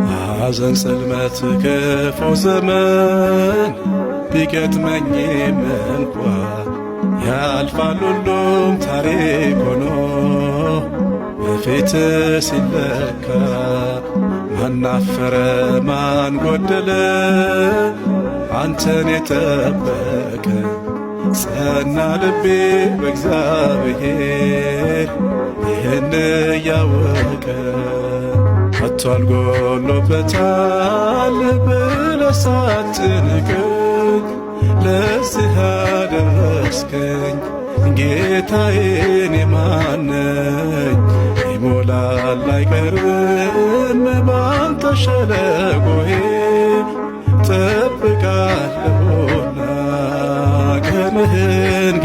ሐዘን፣ ጽልመት፣ ክፉ ዘመን ቢገጥመኝም እንኳ ያልፋል ሁሉም ታሪክ ሆኖ በፊት ሲለካ ማናፈረ ማን ጎደለ አንተን የጠበቀ ጸና ልቤ በእግዚአብሔር ይህን እያወቀ አጥቷል ጎሎበታል ብለህ ሳትንቀኝ ለዚህ አደረስከኝ ጌታዬን የማነኝ ይሞላል አይቀርም ባንተ ሸለቆዬ ጠብቃለሁና ቀንህን